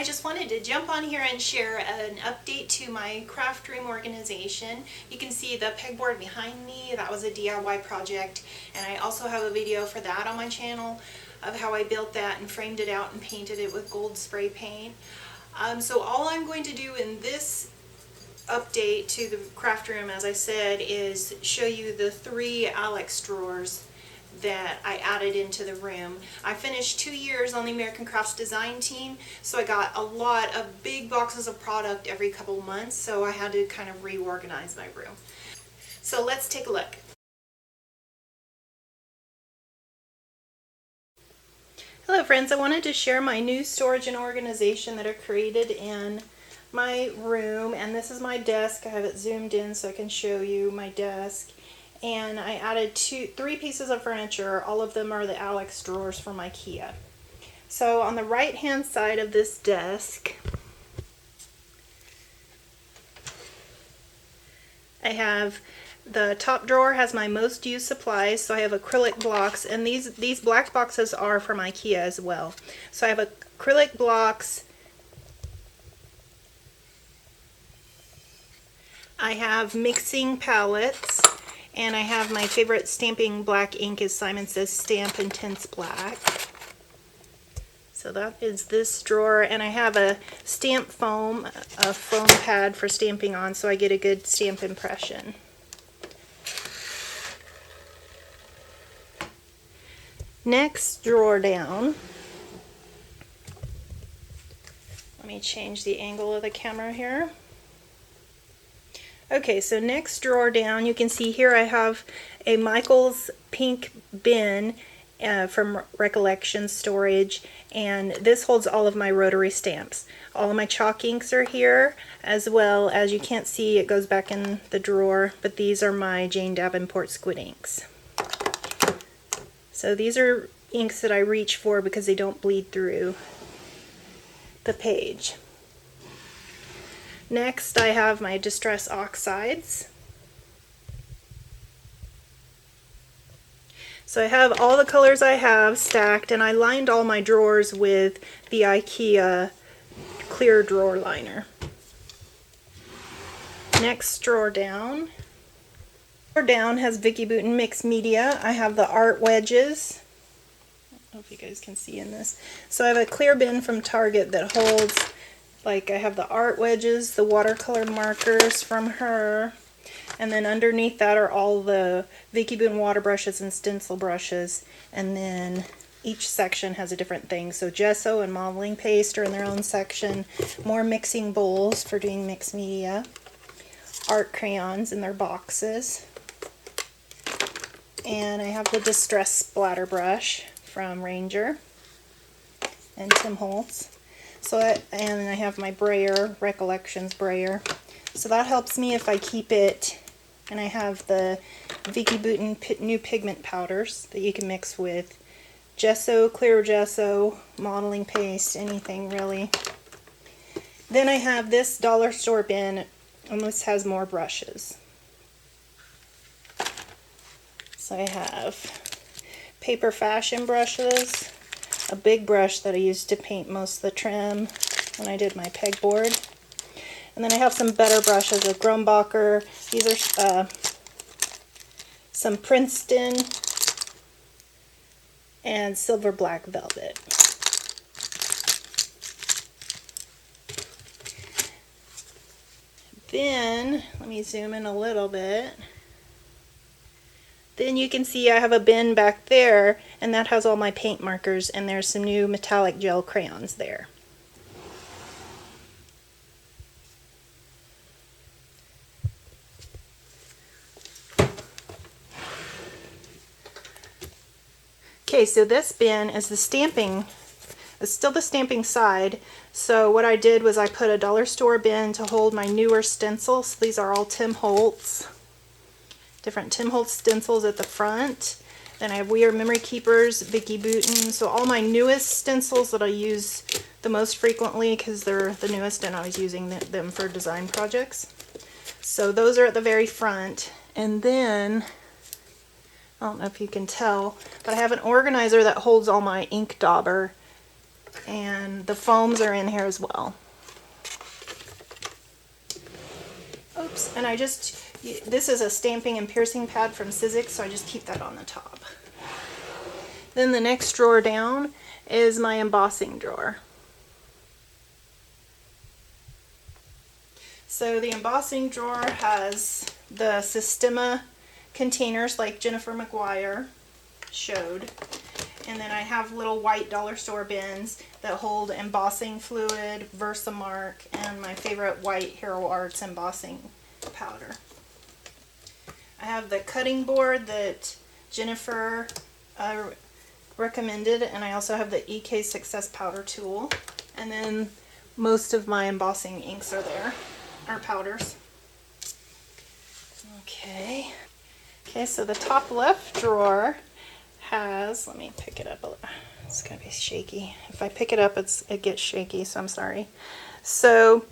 I just wanted to jump on here and share an update to my craft room organization. You can see the pegboard behind me. That was a DIY project, and I also have a video for that on my channel of how I built that and framed it out and painted it with gold spray paint. So all I'm going to do in this update to the craft room, as I said, is show you the 3 Alex drawers that I added into the room. I finished 2 years on the American Crafts design team, so I got a lot of big boxes of product every couple months, so I had to kind of reorganize my room. So let's take a look. Hello friends, I wanted to share my new storage and organization that I created in my room, and this is my desk. I have it zoomed in so I can show you my desk. And I added 3 pieces of furniture. All of them are the Alex drawers from IKEA. So on the right hand side of this desk, I have the top drawer has my most used supplies. So I have acrylic blocks, and these black boxes are from IKEA as well. So I have acrylic blocks. I have mixing palettes. And I have my favorite stamping black ink, as Simon says, Stamp Intense Black. So that is this drawer, and I have a stamp foam, a foam pad for stamping on, so I get a good stamp impression. Next drawer down, let me change the angle of the camera here. Okay, so next drawer down, you can see here I have a Michaels pink bin from Recollection Storage, and this holds all of my rotary stamps. All of my chalk inks are here, as well as, you can't see, it goes back in the drawer, but these are my Jane Davenport squid inks. So these are inks that I reach for because they don't bleed through the page. Next, I have my Distress Oxides. So I have all the colors I have stacked, and I lined all my drawers with the IKEA clear drawer liner. Next drawer down. Drawer down has Vicki Boutin Mixed Media. I have the art wedges. I don't know if you guys can see in this. So I have a clear bin from Target that holds, like, I have the art wedges, the watercolor markers from her, and then underneath that are all the Vicki Boutin water brushes and stencil brushes, and then each section has a different thing. So gesso and modeling paste are in their own section, more mixing bowls for doing mixed media, art crayons in their boxes, and I have the Distress Splatter Brush from Ranger and Tim Holtz. So and I have my brayer, Recollections brayer. So that helps me if I keep it. And I have the Vicki Boutin new pigment powders that you can mix with gesso, clear gesso, modeling paste, anything really. Then I have this dollar store bin, and this has more brushes. So I have paper fashion brushes, a big brush that I used to paint most of the trim when I did my pegboard. And then I have some better brushes, a Grumbacher. These are some Princeton and Silver Black Velvet. Then, let me zoom in a little bit. Then you can see I have a bin back there, and that has all my paint markers, and there's some new metallic gel crayons there. Okay, so this bin is the stamping, it's still the stamping side. So what I did was I put a dollar store bin to hold my newer stencils. These are all Tim Holtz. Different Tim Holtz stencils at the front. Then I have We Are Memory Keepers, Vicki Boutin. So all my newest stencils that I use the most frequently because they're the newest and I was using them for design projects. So those are at the very front. And then, I don't know if you can tell, but I have an organizer that holds all my ink dauber And the foams are in here as well. Oops, and this is a stamping and piercing pad from Sizzix, so I just keep that on the top. Then the next drawer down is my embossing drawer. So the embossing drawer has the Sistema containers like Jennifer McGuire showed. And then I have little white dollar store bins that hold embossing fluid, Versamark, and my favorite white Hero Arts embossing powder. I have the cutting board that Jennifer recommended, and I also have the EK Success powder tool. And then most of my embossing inks are there, or powders. Okay, so the top left drawer has, let me pick it up, it's gonna be shaky. If I pick it up, it gets shaky, so I'm sorry. So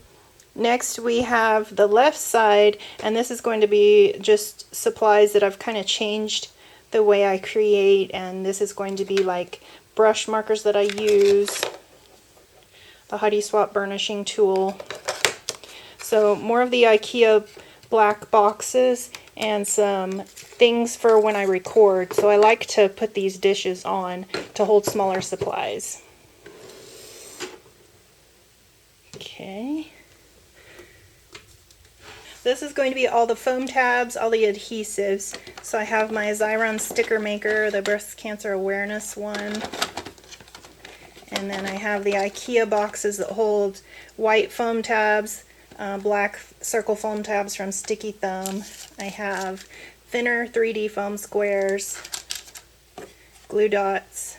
next we have the left side, and this is going to be just supplies that I've kind of changed the way I create, and this is going to be like brush markers that I use, the Heidi Swap burnishing tool. So more of the IKEA black boxes and some things for when I record. So I like to put these dishes on to hold smaller supplies. Okay. This is going to be all the foam tabs, all the adhesives. So I have my Xyron sticker maker, the breast cancer awareness one. And then I have the IKEA boxes that hold white foam tabs, black circle foam tabs from Sticky Thumb. I have thinner 3D foam squares, glue dots,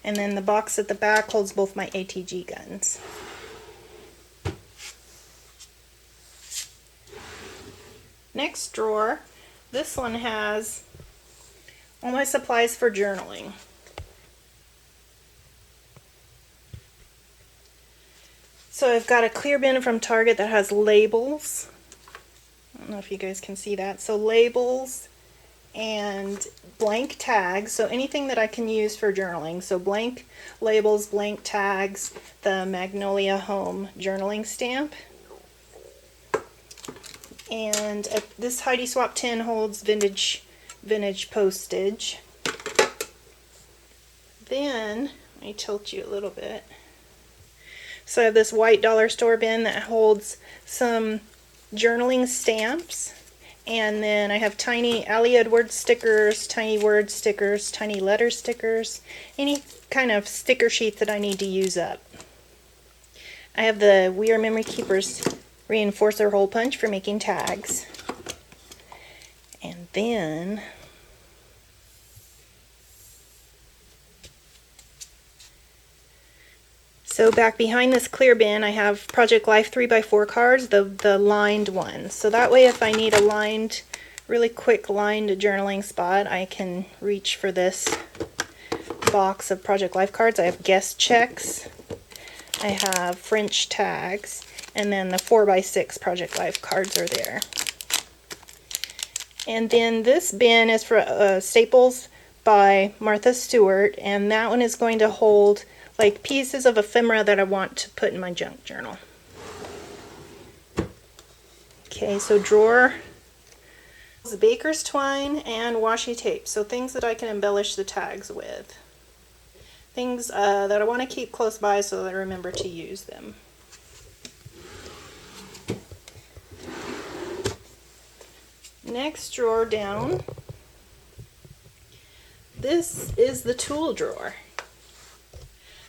and then the box at the back holds both my ATG guns. Next drawer, this one has all my supplies for journaling. So I've got a clear bin from Target that has labels. I don't know if you guys can see that. So labels and blank tags. So anything that I can use for journaling. So blank labels, blank tags, the Magnolia Home journaling stamp. And this Heidi Swap tin holds vintage postage. Then, let me tilt you a little bit. So I have this white dollar store bin that holds some journaling stamps. And then I have tiny Ali Edwards stickers, tiny word stickers, tiny letter stickers, any kind of sticker sheet that I need to use up. I have the We Are Memory Keepers reinforcer hole punch for making tags. And then so back behind this clear bin I have Project Life 3x4 cards, the lined ones. So that way if I need a lined, really quick lined journaling spot, I can reach for this box of Project Life cards. I have guest checks, I have French tags, and then the 4x6 Project Life cards are there. And then this bin is for Staples by Martha Stewart, and that one is going to hold like pieces of ephemera that I want to put in my junk journal. Okay, so drawer, the baker's twine and washi tape, so things that I can embellish the tags with. Things that I want to keep close by so that I remember to use them. Next drawer down, this is the tool drawer.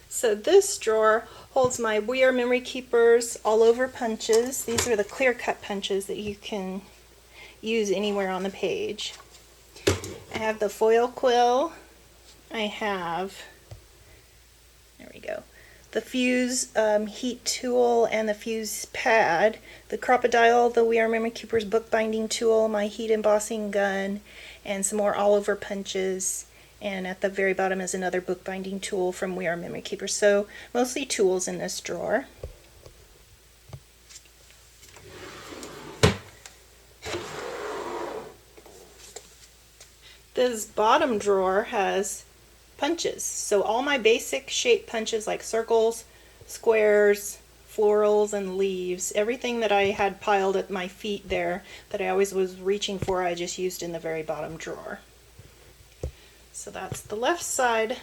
So this drawer holds my We Are Memory Keepers all over punches. These are the clear cut punches that you can use anywhere on the page. I have the foil quill. I have, there we go, the fuse heat tool and the fuse pad, the crocodile, the We Are Memory Keepers bookbinding tool, my heat embossing gun, and some more all over punches. And at the very bottom is another bookbinding tool from We Are Memory Keepers. So mostly tools in this drawer. This bottom drawer has punches. So all my basic shape punches like circles, squares, florals, and leaves, everything that I had piled at my feet there that I always was reaching for, I just used in the very bottom drawer. So that's the left side.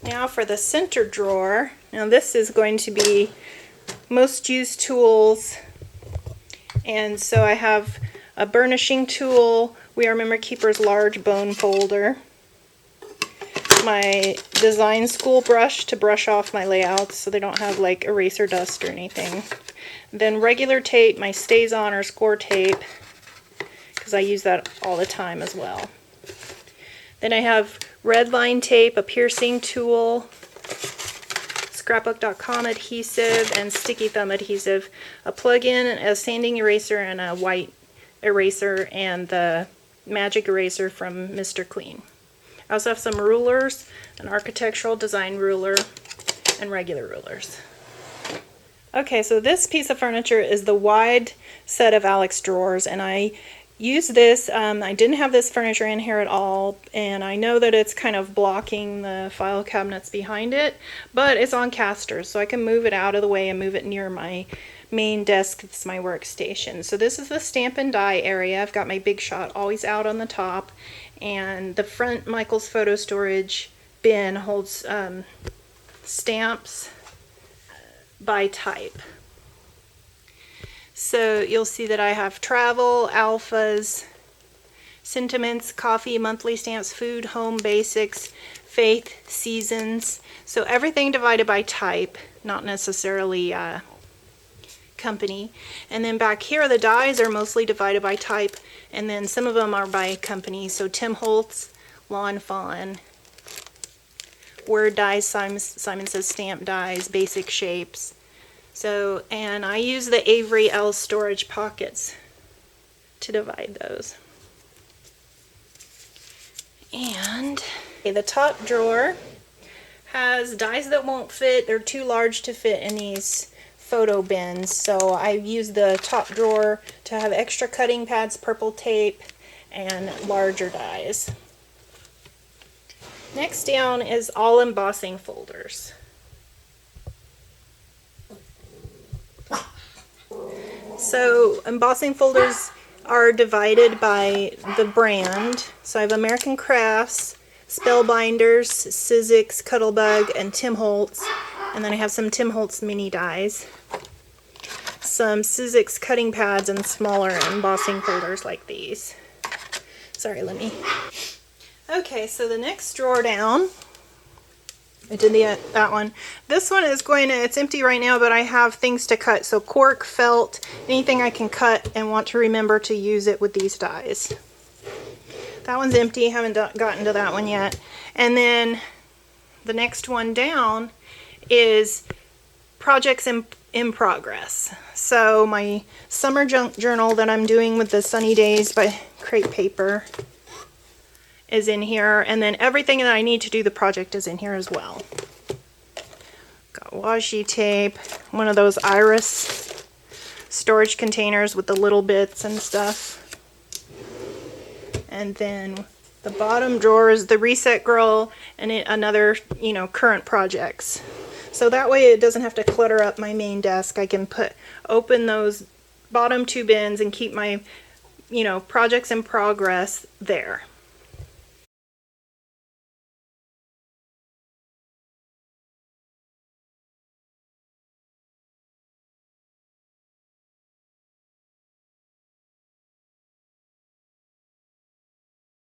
Now for the center drawer. Now this is going to be most used tools, and so I have a burnishing tool, We Are Memory Keeper's large bone folder, my design school brush to brush off my layouts so they don't have like eraser dust or anything, then regular tape, my stays on or score tape, because I use that all the time as well. Then I have red line tape, a piercing tool, scrapbook.com adhesive, and sticky thumb adhesive, a plug-in, a sanding eraser, and a white eraser, and the magic eraser from Mr. Clean. I also have some rulers, an architectural design ruler, and regular rulers. Okay, so this piece of furniture is the wide set of Alex drawers, and I use this. I didn't have this furniture in here at all, and I know that it's kind of blocking the file cabinets behind it, but it's on casters, so I can move it out of the way and move it near my main desk. It's my workstation. So this is the stamp and die area. I've got my Big Shot always out on the top, and the front Michael's photo storage bin holds stamps by type. So you'll see that I have travel, alphas, sentiments, coffee, monthly stamps, food, home, basics, faith, seasons. So everything divided by type, not necessarily company. And then back here the dies are mostly divided by type, and then some of them are by company. So Tim Holtz, Lawn Fawn, Word dies, Simon Says stamp dies, basic shapes. So, and I use the Avery L storage pockets to divide those. And the top drawer has dies that won't fit. They're too large to fit in these photo bins. So I use the top drawer to have extra cutting pads, purple tape, and larger dies. Next down is all embossing folders. So embossing folders are divided by the brand. So I have American Crafts, Spellbinders, Sizzix, Cuttlebug, and Tim Holtz. And then I have some Tim Holtz mini dies, some Sizzix cutting pads, and smaller embossing folders like these. Sorry, let me. Okay, so the next drawer down, I did that one. This one is it's empty right now, but I have things to cut. So cork, felt, anything I can cut and want to remember to use it with these dies. That one's empty, haven't gotten to that one yet. And then the next one down is projects in progress. So my summer junk journal that I'm doing with the Sunny Days by Crepe Paper is in here, and then everything that I need to do the project is in here as well. Got washi tape, one of those iris storage containers with the little bits and stuff. And then the bottom drawer is the Reset Girl and another, current projects. So that way it doesn't have to clutter up my main desk. I can open those bottom two bins and keep my, projects in progress there.